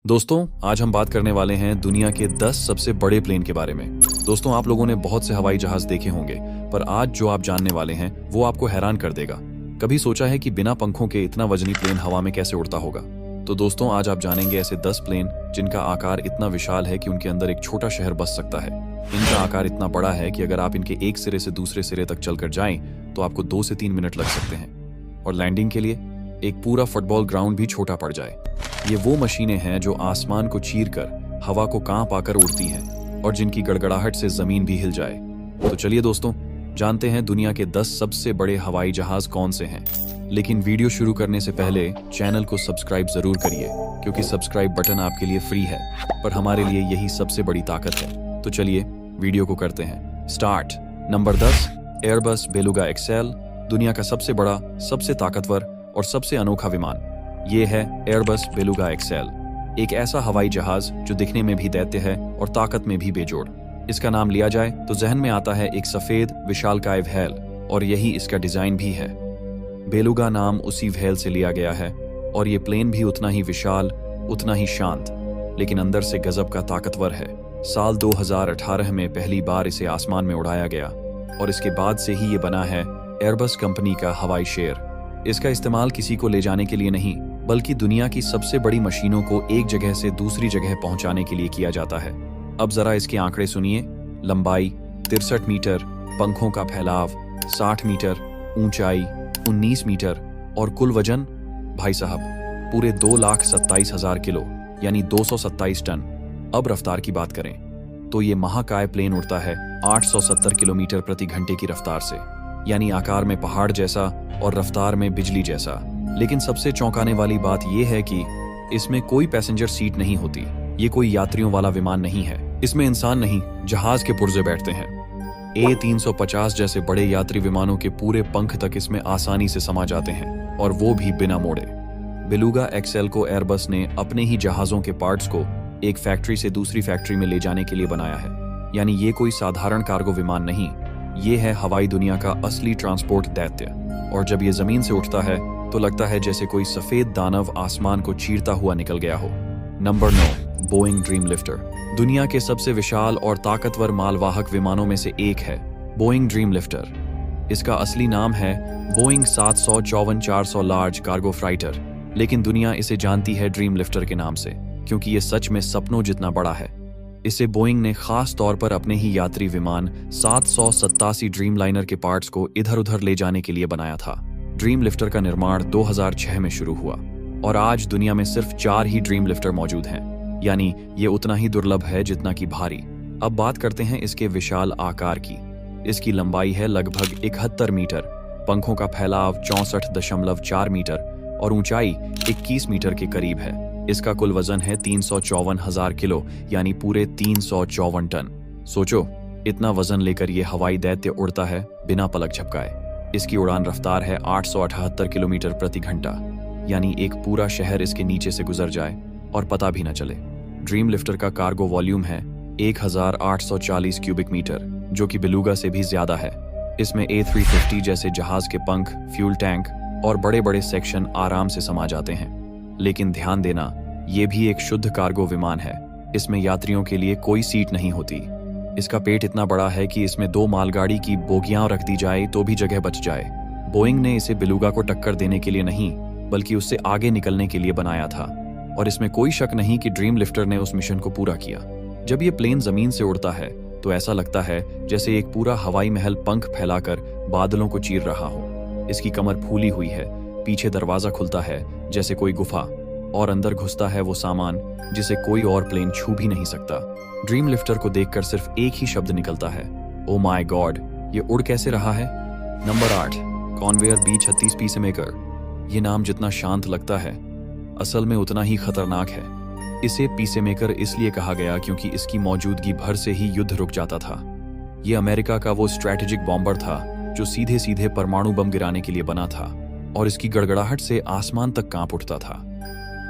दोस्तों, आज हम बात करने वाले हैं दुनिया के 10 सबसे बड़े प्लेन के बारे में। दोस्तों, आप लोगों ने बहुत से हवाई जहाज देखे होंगे, पर आज जो आप जानने वाले हैं वो आपको हैरान कर देगा। कभी सोचा है कि बिना पंखों के इतना वजनी प्लेन हवा में कैसे उड़ता होगा? तो दोस्तों, आज आप जानेंगे ऐसे 10 प्लेन जिनका आकार इतना विशाल है कि उनके अंदर एक छोटा शहर बस सकता है। इनका आकार इतना बड़ा है कि अगर आप इनके एक सिरे से दूसरे सिरे तक चलकर जाएं तो आपको 2 से 3 मिनट लग सकते हैं, और लैंडिंग के लिए एक पूरा फुटबॉल ग्राउंड भी छोटा पड़ जाए। ये वो मशीनें हैं जो आसमान को चीरकर हवा को कांप आकर उड़ती हैं और जिनकी गड़गड़ाहट से जमीन भी हिल जाए। तो चलिए दोस्तों, जानते हैं दुनिया के 10 सबसे बड़े हवाई जहाज कौन से हैं। लेकिन वीडियो शुरू करने से पहले चैनल को सब्सक्राइब जरूर करिए, क्योंकि सब्सक्राइब बटन आपके लिए फ्री है, पर हमारे लिए यही सबसे बड़ी ताकत है। तो चलिए वीडियो को करते हैं start. Number 10, Airbus beluga XL, दुनिया का सबसे बड़ा, सबसे ताकतवर और सबसे अनोखा विमान। ये है एयरबस बेलुगा एक्सएल, एक ऐसा हवाई जहाज जो दिखने में भी दैत्य है और ताकत में भी बेजोड़। इसका नाम लिया जाए तो जहन में आता है एक सफेद विशालकाय व्हेल, और यही इसका डिजाइन भी है। बेलुगा नाम उसी व्हेल से लिया गया है, और ये प्लेन भी उतना ही विशाल, उतना ही शांत, लेकिन अंदर से गजब का ताकतवर है। साल 2018 में पहली बार इसे आसमान में उड़ाया गया, और इसके बाद से ही ये बना है एयरबस कंपनी का हवाई शेर। इसका इस्तेमाल किसी को ले जाने के लिए नहीं, बल्कि दुनिया की सबसे बड़ी मशीनों को एक जगह से दूसरी जगह पहुंचाने के लिए किया जाता है। अब जरा इसके आंकड़े सुनिए। लंबाई 63 मीटर, पंखों का फैलाव 60 मीटर, ऊंचाई 19 मीटर, और कुल वजन भाई साहब पूरे 2,27,000 किलो, यानी 227 टन। अब रफ्तार की बात करें तो ये महाकाय प्लेन उड़ता है 870 किलोमीटर प्रति घंटे की रफ्तार से, यानी आकार में पहाड़ जैसा और रफ्तार में बिजली जैसा। लेकिन सबसे चौंकाने वाली बात यह है कि इसमें कोई पैसेंजर सीट नहीं होती। ये कोई यात्रियों वाला विमान नहीं है। इसमें इंसान नहीं, जहाज के पुर्जे बैठते हैं। A350 जैसे बड़े यात्री विमानों के पूरे पंख तक इसमें आसानी से समा जाते हैं, और वो भी बिना मोड़े। बेलुगा एक्सएल को एयरबस ने अपने ही जहाजों के पार्ट्स को एक फैक्ट्री से दूसरी फैक्ट्री में ले जाने के लिए बनाया है। यानी ये कोई साधारण कार्गो विमान नहीं, ये है हवाई दुनिया का असली ट्रांसपोर्ट दैत्य। और जब ये जमीन से उठता है तो लगता है जैसे कोई सफेद दानव आसमान को चीरता हुआ निकल गया हो। नंबर 9, बोइंग ड्रीम लिफ्टर, दुनिया के सबसे विशाल और ताकतवर मालवाहक विमानों में से एक है बोइंग ड्रीम लिफ्टर। इसका असली नाम है बोइंग 754-400 लार्ज कार्गो फ्राइटर, लेकिन दुनिया इसे जानती है ड्रीम लिफ्टर के नाम से, क्योंकि ये सच में सपनों जितना बड़ा है। इसे बोइंग ने खास तौर पर अपने ही यात्री विमान 787 ड्रीमलाइनर के पार्ट्स को इधर उधर ले जाने के लिए बनाया था। ड्रीम लिफ्टर का निर्माण 2006 में शुरू हुआ, और आज दुनिया में सिर्फ 4 ही ड्रीम लिफ्टर मौजूद हैं, यानी ये उतना ही दुर्लभ है जितना कि भारी। अब बात करते हैं इसके विशाल आकार की। इसकी लंबाई है लगभग 71 मीटर, पंखों का फैलाव 64.4 मीटर, और ऊंचाई 21 मीटर के करीब है। इसका कुल वजन है 354,000 किलो, यानी पूरे 354 टन। सोचो, इतना वजन लेकर ये हवाई दैत्य उड़ता है बिना पलक झपकाए। इसकी उड़ान रफ्तार है 878 किलोमीटर प्रति घंटा, यानी एक पूरा शहर इसके नीचे से गुजर जाए और पता भी न चले। ड्रीम लिफ्टर का कार्गो वॉल्यूम है 1840 क्यूबिक मीटर, जो कि बेलुगा से भी ज्यादा है। इसमें A350 जैसे जहाज के पंख, फ्यूल टैंक और बड़े बड़े सेक्शन आराम से समा जाते हैं। लेकिन ध्यान देना, ये भी एक शुद्ध कार्गो विमान है। इसमें यात्रियों के लिए कोई सीट नहीं होती। इसका पेट इतना बड़ा है कि इसमें 2 मालगाड़ी की बोगियां रख दी जाए तो भी जगह बच जाए। बोइंग ने इसे बेलुगा को टक्कर देने के लिए नहीं, बल्कि उससे आगे निकलने के लिए बनाया था, और इसमें कोई शक नहीं कि ड्रीम लिफ्टर ने उस मिशन को पूरा किया। जब ये प्लेन जमीन से उड़ता है तो ऐसा लगता है जैसे एक पूरा हवाई महल पंख फैलाकर बादलों को चीर रहा हो। इसकी कमर फूली हुई है, पीछे दरवाजा खुलता है जैसे कोई गुफा, और अंदर घुसता है वो सामान जिसे कोई और प्लेन छू भी नहीं सकता। ड्रीम लिफ्टर को देखकर सिर्फ एक ही शब्द निकलता है, ओ माय गॉड, ये उड़ कैसे रहा है। नंबर 8, कॉन्वेयर B36 पीसमेकर, ये नाम जितना शांत लगता है, असल में उतना ही खतरनाक है। इसे पीसमेकर इसलिए कहा गया क्योंकि इसकी मौजूदगी भर से ही युद्ध रुक जाता था। ये अमेरिका का वो स्ट्रैटेजिक बॉम्बर था जो सीधे सीधे परमाणु बम गिराने के लिए बना था, और इसकी गड़गड़ाहट से आसमान तक कांप उठता था।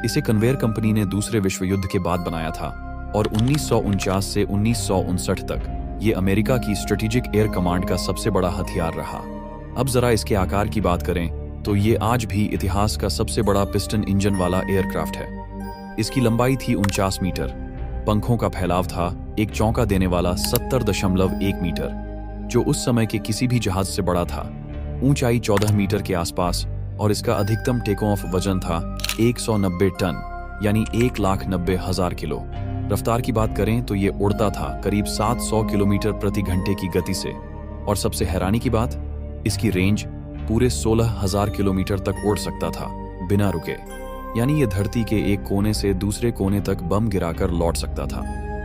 इसे कन्वेयर कंपनी ने दूसरे विश्व युद्ध के बाद बनाया था, और 1949 से 1959 तक ये अमेरिका की स्ट्रेटेजिक एयर कमांड का सबसे बड़ा हथियार रहा। अब जरा इसके आकार की बात करें तो ये आज भी इतिहास का सबसे बड़ा पिस्टन इंजन वाला एयरक्राफ्ट है। इसकी लंबाई थी 49 मीटर, पंखों का फैलाव था एक चौंका देने वाला 70.1 मीटर, जो उस समय के किसी भी जहाज से बड़ा था। ऊंचाई 14 मीटर के आसपास और इसका अधिकतम टेक ऑफ वजन था 190 टन, यानी 1,90,000 किलो। रफ्तार की बात करें तो ये उड़ता था करीब 700 किलोमीटर प्रति घंटे की गति से। और सबसे हैरानी की बात, इसकी रेंज पूरे 16,000 किलोमीटर तक उड़ सकता था बिना रुके, यानी ये धरती के एक कोने से दूसरे कोने तक बम गिराकर लौट सकता था।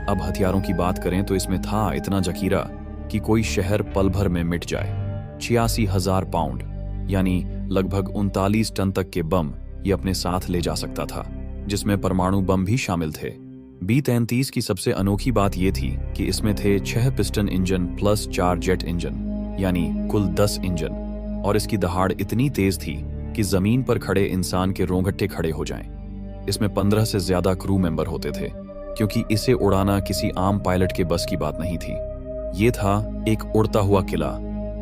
अब हथियारों की बात करें तो इसमें था इतना जखीरा कि कोई शहर पल भर में मिट जाए। 86,000 पाउंड यानी लगभग 39 टन तक के बम ये अपने साथ ले जा सकता था, जिसमें परमाणु बम भी शामिल थे। B-33 की सबसे अनोखी बात यह थी कि इसमें थे 6 piston engine plus 4 jet engine, यानी कुल 10 इंजन। और इसकी दहाड़ इतनी तेज थी कि जमीन पर खड़े इंसान के रोंगटे खड़े हो जाएं। इसमें 15 से ज्यादा क्रू मेंबर होते थे, क्योंकि इसे उड़ाना किसी आम पायलट के बस की बात नहीं थी। ये था एक उड़ता हुआ किला,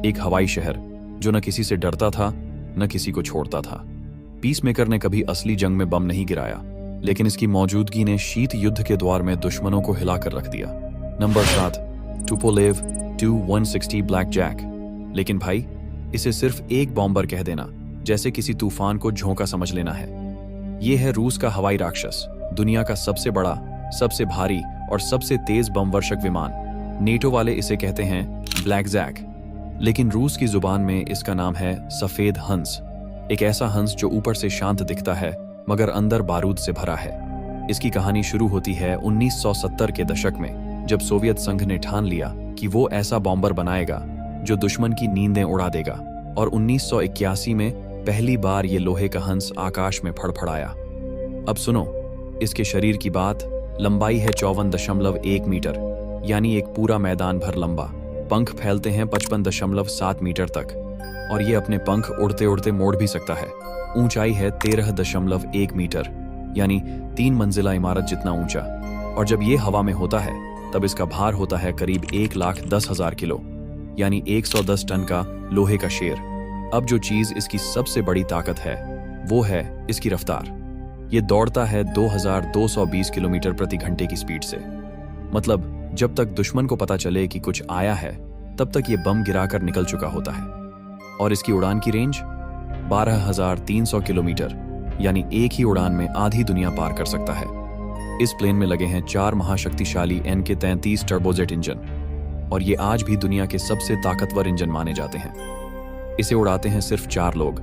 एक हवाई शहर जो न किसी से डरता था न किसी को छोड़ता था। पीसमेकर ने कभी असली जंग में बम नहीं गिराया, लेकिन इसकी मौजूदगी ने शीत युद्ध के द्वार में दुश्मनों को हिलाकर रख दिया। Number 7, Tupolev Tu-160 Black Jack. लेकिन भाई, इसे सिर्फ एक बॉम्बर कह देना जैसे किसी तूफान को झोंका समझ लेना है। यह है रूस का हवाई राक्षस, दुनिया का सबसे बड़ा, सबसे भारी और सबसे तेज बम वर्षक विमान। नेटो वाले इसे कहते हैं ब्लैक जैक, लेकिन रूस की जुबान में इसका नाम है सफेद हंस। एक ऐसा हंस जो ऊपर से शांत दिखता है मगर अंदर बारूद से भरा है। इसकी कहानी शुरू होती है 1970 के दशक में, जब सोवियत संघ ने ठान लिया कि वो ऐसा बॉम्बर बनाएगा जो दुश्मन की नींदें उड़ा देगा। और 1981 में पहली बार ये लोहे का हंस आकाश में फड़फड़ाया। अब सुनो इसके शरीर की बात। लंबाई है 54.1 मीटर, यानी एक पूरा मैदान भर लंबा। पंख फैलते हैं 55.7 मीटर तक, और ये अपने पंख उड़ते उड़ते मोड़ भी सकता है। ऊंचाई है 13.1 मीटर, यानी 3 मंजिला इमारत जितना ऊंचा। और जब ये हवा में होता है तब इसका भार होता है करीब 1,10,000 किलो, यानी 110 टन का लोहे का शेर। अब जो चीज इसकी सबसे बड़ी ताकत है वो है इसकी रफ्तार। ये दौड़ता है 2,220 किलोमीटर प्रति घंटे की स्पीड से। मतलब जब तक दुश्मन को पता चले कि कुछ आया है तब तक ये बम गिराकर निकल चुका होता है। और इसकी उड़ान की रेंज 12,300 किलोमीटर, यानी एक ही उड़ान में आधी दुनिया पार कर सकता है। इस प्लेन में लगे हैं 4 महाशक्तिशाली NK-33 टर्बोजेट इंजन, और ये आज भी दुनिया के सबसे ताकतवर इंजन माने जाते हैं। इसे उड़ाते हैं सिर्फ 4 लोग,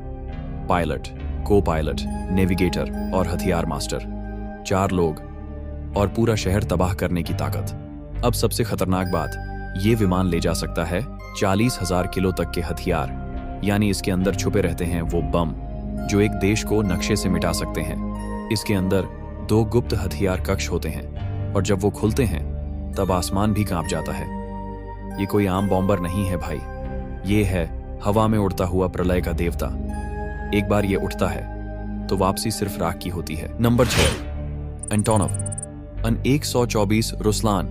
पायलट, को पायलट, नेविगेटर और हथियार मास्टर। 4 लोग और पूरा शहर तबाह करने की ताकत। अब सबसे खतरनाक बात, ये विमान ले जा सकता है 40,000 किलो तक के हथियार, यानी इसके अंदर छुपे रहते हैं वो बम जो एक देश को नक्शे से मिटा सकते हैं। इसके अंदर 2 गुप्त हथियार कक्ष होते हैं, और जब वो खुलते हैं तब आसमान भी कांप जाता है। ये कोई आम बॉम्बर नहीं है भाई, ये है हवा में उड़ता हुआ प्रलय का देवता। एक बार ये उठता है तो वापसी सिर्फ राख की होती है। नंबर 6, एंटोनोव अन 124 रुसलान।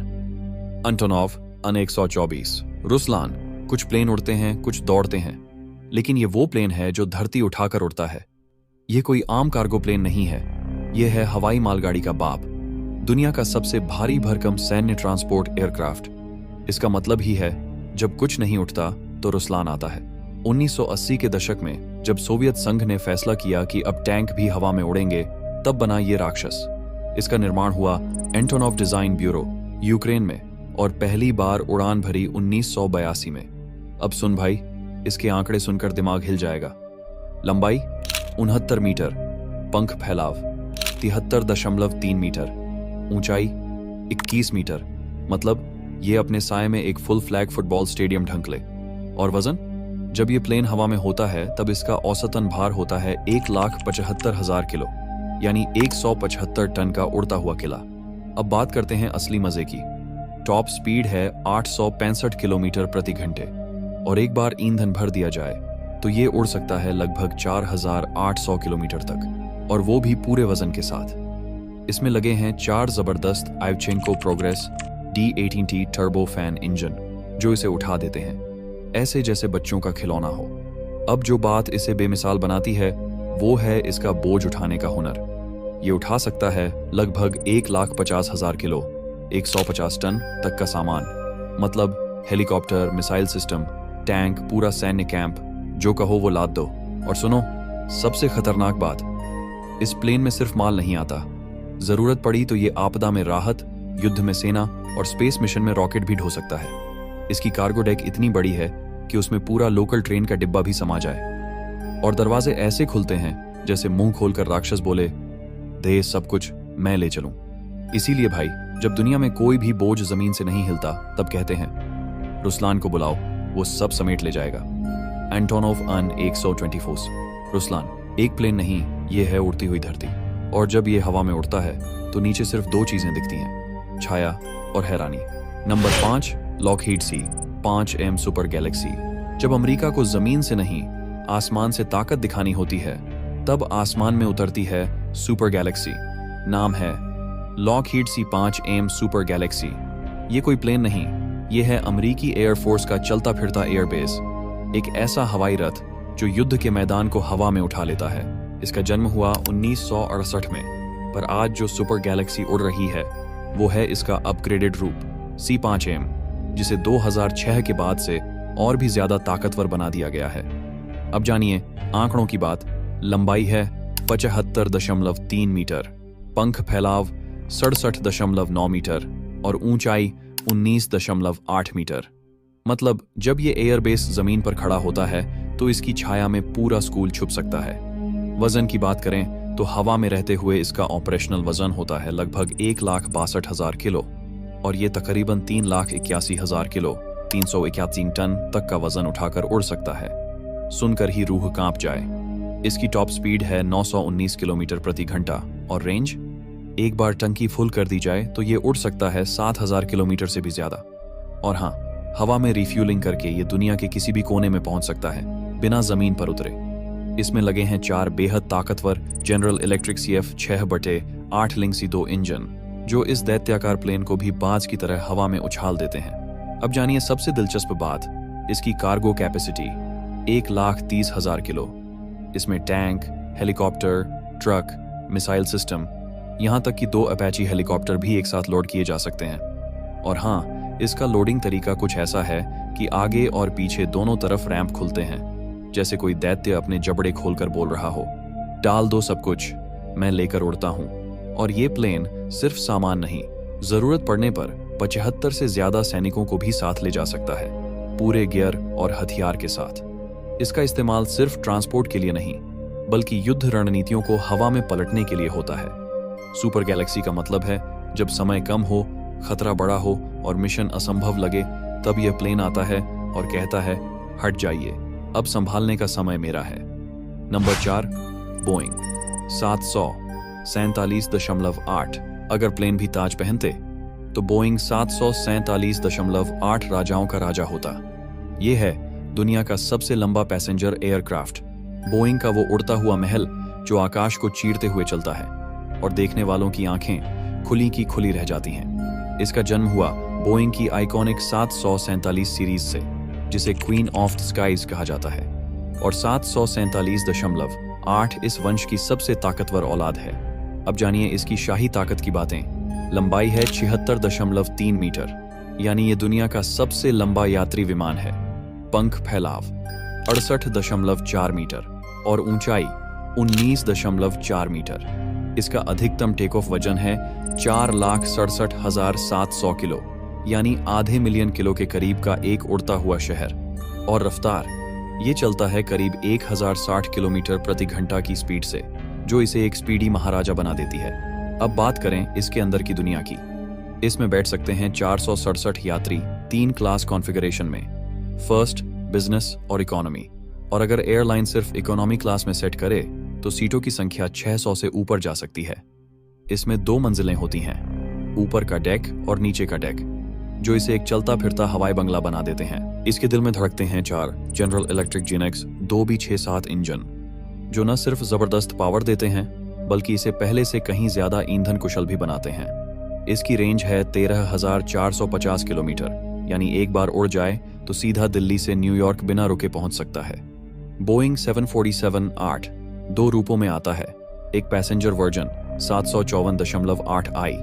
एंटोनोव अन 124 रुसलान। कुछ प्लेन उड़ते हैं, कुछ दौड़ते हैं, लेकिन ये वो प्लेन है जो धरती उठाकर उड़ता है। ये कोई आम कार्गो प्लेन नहीं है, ये है हवाई मालगाड़ी का बाप, दुनिया का सबसे भारी भरकम सैन्य ट्रांसपोर्ट एयरक्राफ्ट। इसका मतलब ही है जब कुछ नहीं उठता तो रुसलान आता है। 1980 के दशक में जब सोवियत संघ ने फैसला किया कि अब टैंक भी हवा में उड़ेंगे, तब बना ये राक्षस। इसका निर्माण हुआ एंटोनोव डिजाइन ब्यूरो, यूक्रेन में, और पहली बार उड़ान भरी 1982 में। अब सुन भाई, इसके आंकड़े सुनकर दिमाग हिल जाएगा। लंबाई 69 मीटर, पंख फैलाव 73.3 मीटर, ऊंचाई 21 मीटर, मतलब ये अपने साए में एक फुल फ्लैग फुटबॉल स्टेडियम ढंक ले। और वजन, जब ये प्लेन हवा में होता है तब इसका औसतन भार होता है 1,75,000 किलो, यानी 175 टन का उड़ता हुआ किला। अब बात करते हैं असली मजे की। टॉप स्पीड है 865 किलोमीटर प्रति घंटे, और एक बार ईंधन भर दिया जाए तो ये उड़ सकता है लगभग 4,800 किलोमीटर तक, और वो भी पूरे वजन के साथ। इसमें लगे हैं 4 जबरदस्त Ivchenko Progress D-18T turbo fan engine जो इसे उठा देते हैं, ऐसे जैसे बच्चों का खिलौना हो। अब जो बात इसे बेमिसाल बनाती है वो है इसका बोझ उठाने का हुनर। ये उठा सकता है लगभग 1,50,000 किलो, 150 टन तक का सामान। मतलब हेलीकॉप्टर, मिसाइल सिस्टम, टैंक, पूरा सैन्य कैंप, जो कहो वो लाद दो। और सुनो, सबसे खतरनाक बात, इस प्लेन में सिर्फ माल नहीं आता। जरूरत पड़ी तो ये आपदा में राहत, युद्ध में सेना और स्पेस मिशन में रॉकेट भी ढो सकता है। इसकी कार्गो डेक इतनी बड़ी है कि उसमें पूरा लोकल ट्रेन का डिब्बा भी समा जाए। और दरवाजे ऐसे खुलते हैं जैसे मुंह खोलकर राक्षस बोले, दे सब कुछ, मैं ले चलूं। इसीलिए भाई, जब दुनिया में कोई भी बोझ जमीन से नहीं हिलता, तब कहते हैं रुस्लान को बुलाओ, वो सब समेट ले जाएगा। एंटोनोव अन 124। रुस्लान एक प्लेन नहीं, ये है उड़ती हुई धरती। और जब ये हवा में उड़ता है तो नीचे सिर्फ 2 चीजें दिखती हैं, छाया और हैरानी। Number 5, Lockheed C-5M super Galaxy. जब अमेरिका को जमीन से नहीं, आसमान से ताकत दिखानी होती है, तब आसमान में उतरती है सुपर गैलेक्सी। नाम है लॉकहीड C-5M सुपर गैलेक्सी। ये कोई प्लेन नहीं, ये है अमेरिकी एयरफोर्स का चलता फिरता एयरबेस, एक ऐसा हवाई रथ जो युद्ध के मैदान को हवा में उठा लेता है। इसका जन्म हुआ 1968 में, पर आज जो सुपर गैलेक्सी उड़ रही है वो है इसका अपग्रेडेड रूप C-5M, जिसे 2006 के बाद से और भी ज्यादा ताकतवर बना दिया गया है। अब जानिए आंकड़ों की बात। लंबाई है 75.3 मीटर, पंख फैलाव 67.9 मीटर और ऊंचाई 19.8 मीटर। मतलब जब ये एयरबेस जमीन पर खड़ा होता है तो इसकी छाया में पूरा स्कूल छुप सकता है। वजन की बात करें तो हवा में रहते हुए इसका ऑपरेशनल वजन होता है लगभग 1,62,000 किलो और ये तकरीबन 3,81,000 किलो, 381 टन तक का वजन उठाकर उड़ सकता है। सुनकर ही रूह कांप जाए। इसकी टॉप स्पीड है 919 किलोमीटर प्रति घंटा और रेंज, एक बार टंकी फुल कर दी जाए तो ये उड़ सकता है 7,000 किलोमीटर से भी ज्यादा। और हाँ, हवा में रिफ्यूलिंग करके ये दुनिया के किसी भी कोने में पहुंच सकता है बिना जमीन पर उतरे। इसमें लगे हैं 4 बेहद ताकतवर जनरल इलेक्ट्रिक CF-6/8 लिंक्सी 2 इंजन, जो इस दैत्याकार प्लेन को भी बाज की तरह हवा में उछाल देते हैं। अब जानिए सबसे दिलचस्प बात, इसकी कार्गो कैपेसिटी 1,30,000 किलो। इसमें tank, helicopter, truck, missile system, यहाँ तक कि 2 अपैची हेलीकॉप्टर भी एक साथ लोड किए जा सकते हैं। और हाँ, इसका लोडिंग तरीका कुछ ऐसा है कि आगे और पीछे दोनों तरफ रैंप खुलते हैं, जैसे कोई दैत्य अपने जबड़े खोलकर बोल रहा हो, डाल दो सब कुछ, मैं लेकर उड़ता हूं। और ये प्लेन सिर्फ सामान नहीं, जरूरत पड़ने पर 75 से ज्यादा सैनिकों को भी साथ ले जा सकता है, पूरे गियर और हथियार के साथ। इसका इस्तेमाल सिर्फ ट्रांसपोर्ट के लिए नहीं, बल्कि युद्ध रणनीतियों को हवा में पलटने के लिए होता है। सुपर गैलेक्सी का मतलब है जब समय कम हो, खतरा बड़ा हो और मिशन असंभव लगे, तब यह प्लेन आता है और कहता है हट जाइए, अब संभालने का समय मेरा है। Number 4, Boeing 747.8। अगर प्लेन भी ताज पहनते तो बोइंग 747.8 राजाओं का राजा होता। यह है दुनिया का सबसे लंबा पैसेंजर एयरक्राफ्ट, बोइंग का वो उड़ता हुआ महल जो आकाश को चीरते हुए चलता है और देखने वालों की आंखें खुली की खुली रह जाती हैं। इसका जन्म हुआ बोइंग की आइकॉनिक 747 सीरीज से, जिसे क्वीन ऑफ द स्काईज कहा जाता है, और 747.8 इस वंश की सबसे ताकतवर औलाद है। अब जानिए इसकी शाही ताकत की बातें। लंबाई है 76.3 मीटर, यानी ये दुनिया का सबसे लंबा यात्री विमान है। पंख फैलाव 68.4 मीटर और ऊंचाई 19.4 मीटर। इसका अधिकतम टेक ऑफ वजन है 4,67,700 किलो, यानी आधे मिलियन किलो के करीब का एक उड़ता हुआ शहर। और रफ्तार, ये चलता है करीब 1060 किलोमीटर प्रति घंटा की स्पीड से, जो इसे एक स्पीडी महाराजा बना देती है। अब बात करें इसके अंदर की दुनिया की। इसमें बैठ सकते हैं 467 यात्री 3 क्लास कॉन्फ़िगरेशन में, फर्स्ट, बिजनेस और इकोनॉमी। और अगर एयरलाइन सिर्फ इकोनॉमी क्लास में सेट करे तो सीटों की संख्या 600 से ऊपर जा सकती है। इसमें 2 मंजिलें होती हैं, ऊपर का डेक और नीचे का डेक, जो इसे एक चलता फिरता हवाई बंगला बना देते हैं। इसके दिल में धड़कते हैं 4 जनरल इलेक्ट्रिक जिनेक्स 2B67 इंजन, जो न सिर्फ जबरदस्त पावर देते हैं बल्कि इसे पहले से कहीं ज्यादा ईंधन कुशल भी बनाते हैं। इसकी रेंज है 13,450 किलोमीटर, यानी एक बार उड़ जाए तो सीधा दिल्ली से न्यूयॉर्क बिना रुके पहुंच सकता है। बोइंग 747-8 2 रूपों में आता है, एक पैसेंजर वर्जन 754.8 आई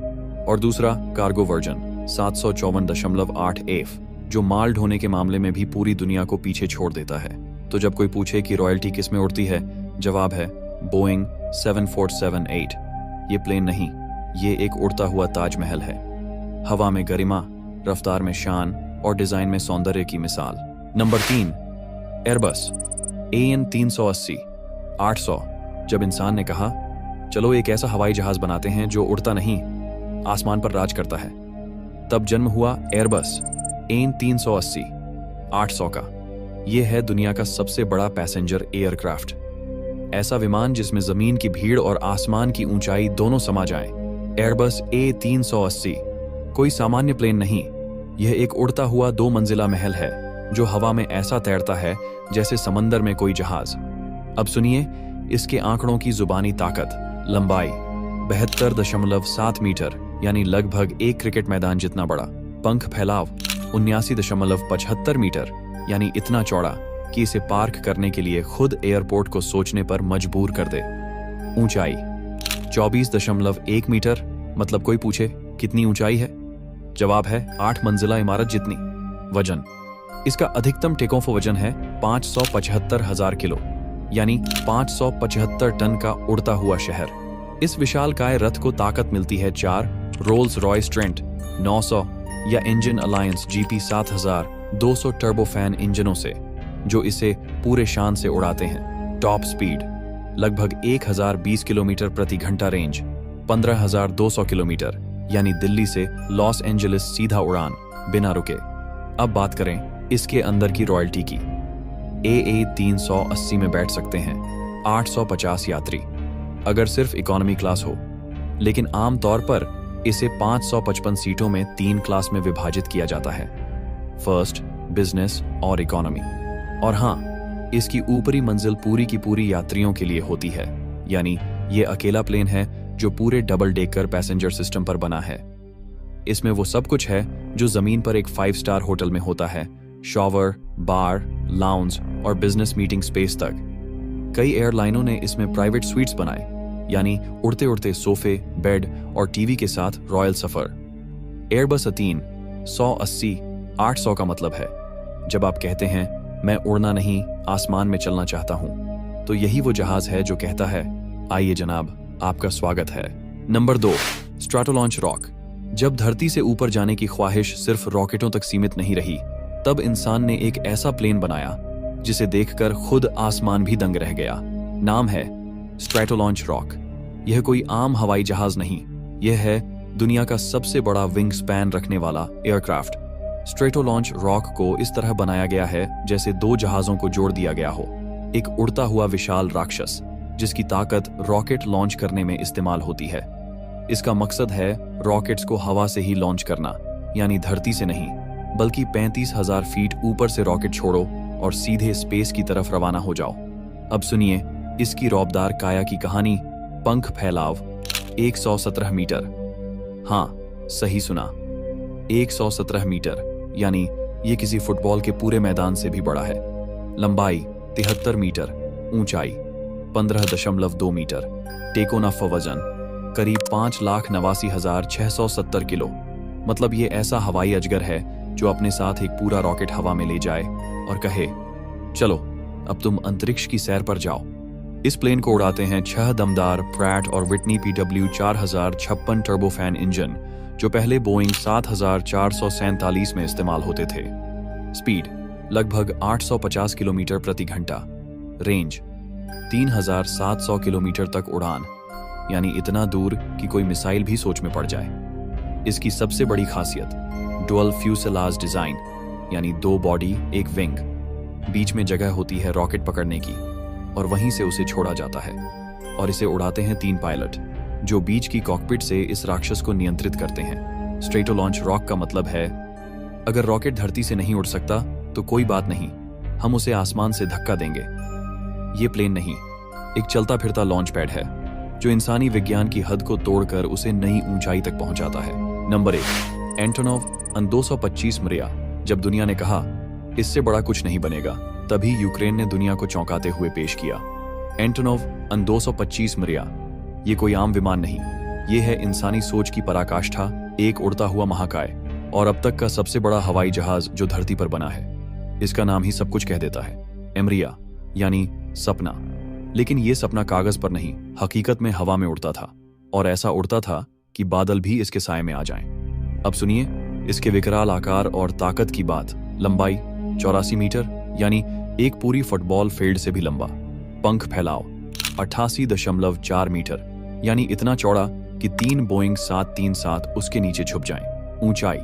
और दूसरा कार्गो वर्जन 754.8 एफ, जो माल ढोने के मामले में भी पूरी दुनिया को पीछे छोड़ देता है। तो जब कोई पूछे कि रॉयल्टी किस में उड़ती है, जवाब है बोइंग 7478। ये प्लेन नहीं, ये एक उड़ता हुआ ताजमहल है। हवा में गरिमा, रफ्तार में शान और डिजाइन में सौंदर्य की मिसाल। Number 3, Airbus AN 380 800। जब इंसान ने कहा चलो एक ऐसा हवाई जहाज बनाते हैं जो उड़ता नहीं, आसमान पर राज करता है, तब जन्म हुआ एयरबस AN 380 800 का। यह है दुनिया का सबसे बड़ा पैसेंजर एयरक्राफ्ट, ऐसा विमान जिसमें जमीन की भीड़ और आसमान की ऊंचाई दोनों समा जाएं। एयरबस A380 कोई सामान्य प्लेन नहीं, यह एक उड़ता हुआ 2 मंजिला महल है जो हवा में ऐसा तैरता है जैसे समंदर में कोई जहाज। अब सुनिए इसके आंकड़ों की जुबानी ताकत। लंबाई 72.7 मीटर यानी लगभग एक क्रिकेट मैदान जितना बड़ा। पंख फैलाव 79.75 मीटर यानी इतना चौड़ा कि इसे पार्क करने के लिए खुद एयरपोर्ट को सोचने पर मजबूर कर दे। ऊंचाई 24.1 मीटर, मतलब कोई पूछे कितनी ऊंचाई है, जवाब है 8 मंजिला इमारत जितनी। वजन, इसका अधिकतम टेक ऑफ वजन है 575,000 किलो यानी 575 टन का उड़ता हुआ शहर। इस विशालकाय रथ को ताकत मिलती है 4 रोल्स रॉयस ट्रेंट 900 या इंजन अलायंस GP 7200 टर्बोफैन इंजनों से, जो इसे पूरे शान से उड़ाते हैं। टॉप स्पीड लगभग 1020 किलोमीटर प्रति घंटा। रेंज 15,200 किलोमीटर यानी दिल्ली से लॉस एंजलिस सीधा उड़ान बिना रुके। अब बात करें इसके अंदर की रॉयल्टी की। AA 380 में बैठ सकते हैं 850 यात्री, अगर सिर्फ इकोनॉमी क्लास हो, लेकिन आम तौर पर इसे 555 सीटों में 3 क्लास में विभाजित किया जाता है, फर्स्ट, बिजनेस और इकोनॉमी। और हाँ, इसकी ऊपरी मंजिल पूरी की पूरी यात्रियों के लिए होती है, यानी ये अकेला प्लेन है जो पूरे डबल डेकर पैसेंजर सिस्टम पर बना है। इसमें वो सब कुछ है जो जमीन पर एक 5 स्टार होटल में होता है, शॉवर, बार, लाउंज और बिजनेस मीटिंग स्पेस तक। कई एयरलाइनों ने इसमें प्राइवेट स्वीट्स बनाए, यानी उड़ते उड़ते सोफे, बेड और टीवी के साथ रॉयल सफर। एयरबस A3 180 800 का मतलब है, जब आप कहते हैं मैं उड़ना नहीं आसमान में चलना चाहता हूं, तो यही वो जहाज है जो कहता है आइए जनाब, आपका स्वागत है। Number 2, Stratolaunch Roc. जब धरती से ऊपर जाने की ख्वाहिश सिर्फ रॉकेटों तक सीमित नहीं रही, तब इंसान ने एक ऐसा प्लेन बनाया जिसे देखकर खुद आसमान भी दंग रह गया। नाम है स्ट्रैटोलॉन्च रॉक। यह कोई आम हवाई जहाज नहीं, यह है दुनिया का सबसे बड़ा विंग स्पैन रखने वाला एयरक्राफ्ट। स्ट्रैटोलॉन्च रॉक को इस तरह बनाया गया है जैसे 2 जहाजों को जोड़ दिया गया हो, एक उड़ता हुआ विशाल राक्षस जिसकी ताकत रॉकेट लॉन्च करने में इस्तेमाल होती है। इसका मकसद है रॉकेट्स को हवा से ही लॉन्च करना, यानी धरती से नहीं, बल्कि 35,000 फीट ऊपर से रॉकेट छोड़ो और सीधे स्पेस की तरफ रवाना हो जाओ। अब सुनिए इसकी रौबदार काया की कहानी। पंख फैलाव 117 मीटर। हाँ, सही सुना, 117 मीटर, यानी ये किसी फुटबॉल के पूरे मैदान से भी बड़ा है। लंबाई 73 मीटर, ऊंचाई 15.2 मीटर, टेक ऑफ वजन करीब 5,89,670 किलो। मतलब ये ऐसा हवाई अजगर है जो अपने साथ एक पूरा रॉकेट हवा में ले जाए और कहे चलो अब तुम अंतरिक्ष की सैर पर जाओ। इस प्लेन को उड़ाते हैं 6 दमदार प्रैट और विटनी PW 4056 टर्बोफैन इंजन, जो पहले बोइंग 7447 में इस्तेमाल होते थे। स्पीड लगभग 850 किलोमीटर प्रति घंटा। रेंज 3,700 किलोमीटर तक उड़ान, यानी इतना दूर कि कोई मिसाइल भी सोच में पड़ जाए। इसकी सबसे बड़ी खासियत डुअल फ्यूसेलाज डिजाइन, यानी 2 बॉडी 1 विंग। बीच में जगह होती है रॉकेट पकड़ने की और वहीं से उसे छोड़ा जाता है। और इसे उड़ाते हैं 3 पायलट, जो बीच की कॉकपिट से इस राक्षस को नियंत्रित करते हैं। स्ट्रैटोलॉन्च रॉक का मतलब है अगर रॉकेट धरती से नहीं उड़ सकता तो कोई बात नहीं, हम उसे आसमान से धक्का देंगे। ये प्लेन नहीं, एक चलता फिरता लॉन्च पैड है जो इंसानी विज्ञान की हद को तोड़कर उसे नई ऊंचाई तक पहुंचाता है। नंबर 1, एंटोनोव अन-225 मरिया। जब दुनिया ने कहा इससे बड़ा कुछ नहीं बनेगा, तभी यूक्रेन ने दुनिया को चौंकाते हुए पेश किया एंटोनोव अन-225 मरिया। ये कोई आम विमान नहीं, ये है इंसानी सोच की पराकाष्ठा, एक उड़ता हुआ महाकाय और अब तक का सबसे बड़ा हवाई जहाज जो धरती पर बना है। इसका नाम ही सब कुछ कह देता है, एमरिया, यानी सपना। लेकिन ये सपना कागज पर नहीं, हकीकत में हवा में उड़ता था, और ऐसा उड़ता था कि बादल भी इसके साए में आ जाएं। अब सुनिए इसके विकराल आकार और ताकत की बात। लंबाई 84 मीटर, यानी एक पूरी फुटबॉल फील्ड से भी लंबा। पंख फैलाव 88.4 मीटर, यानी इतना चौड़ा कि 3 बोइंग 737 उसके नीचे छुप जाएं। ऊंचाई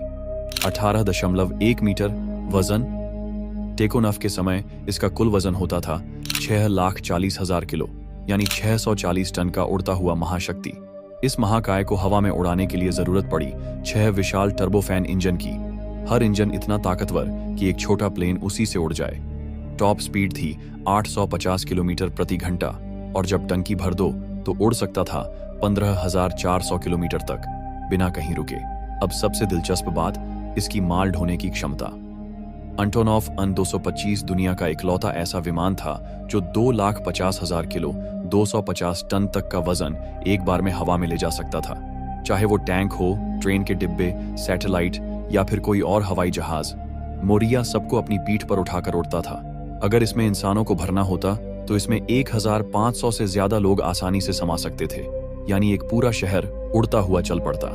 18.1 मीटर। वजन टेकोनफ के समय इसका कुल वजन होता था 6,40,000 किलो, यानी 640 टन का उड़ता हुआ महाशक्ति। इस महाकाय को हवा में उड़ाने के लिए जरूरत पड़ी 6 विशाल टर्बोफैन इंजन की। हर इंजन इतना ताकतवर कि एक छोटा प्लेन उसी से उड़ जाए। टॉप स्पीड थी 850 किलोमीटर प्रति घंटा, और जब टंकी भर दो तो उड़ सकता था 15,400 किलोमीटर तक बिना कहीं रुके। अब सबसे दिलचस्प बात इसकी माल ढोने की क्षमता। अंटोनॉफ अन-225 दुनिया का इकलौता ऐसा विमान था जो 2,50,000 किलो 250 टन तक का वजन एक बार में हवा में ले जा सकता था। चाहे वो टैंक हो, ट्रेन के डिब्बे, सैटेलाइट या फिर कोई और हवाई जहाज, मोरिया सबको अपनी पीठ पर उठाकर उड़ता था। अगर इसमें इंसानों को भरना होता तो इसमें 1,500 से ज्यादा लोग आसानी से समा सकते थे, यानी एक पूरा शहर उड़ता हुआ चल पड़ता।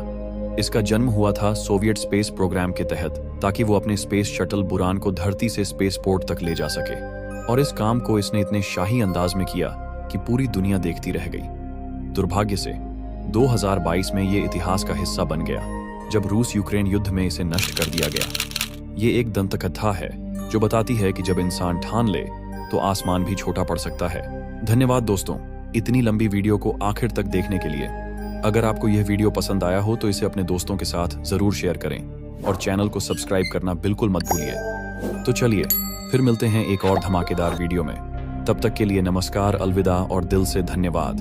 इसका जन्म हुआ था सोवियत स्पेस प्रोग्राम के तहत, ताकि वो अपने स्पेस शटल बुरान को धरती से स्पेस पोर्ट तक ले जा सके। और इस काम को इसने इतने शाही अंदाज में किया कि पूरी दुनिया देखती रह गई। दुर्भाग्य से 2022 में ये इतिहास का हिस्सा बन गया, जब रूस यूक्रेन युद्ध में इसे नष्ट कर दिया गया। ये एक दंतकथा है जो बताती है कि जब इंसान ठान ले तो आसमान भी छोटा पड़ सकता है। धन्यवाद दोस्तों, इतनी लंबी वीडियो को आखिर तक देखने के लिए। अगर आपको यह वीडियो पसंद आया हो तो इसे अपने दोस्तों के साथ जरूर शेयर करें और चैनल को सब्सक्राइब करना बिल्कुल मत भूलिए। तो चलिए फिर मिलते हैं एक और धमाकेदार वीडियो में। तब तक के लिए नमस्कार, अलविदा और दिल से धन्यवाद।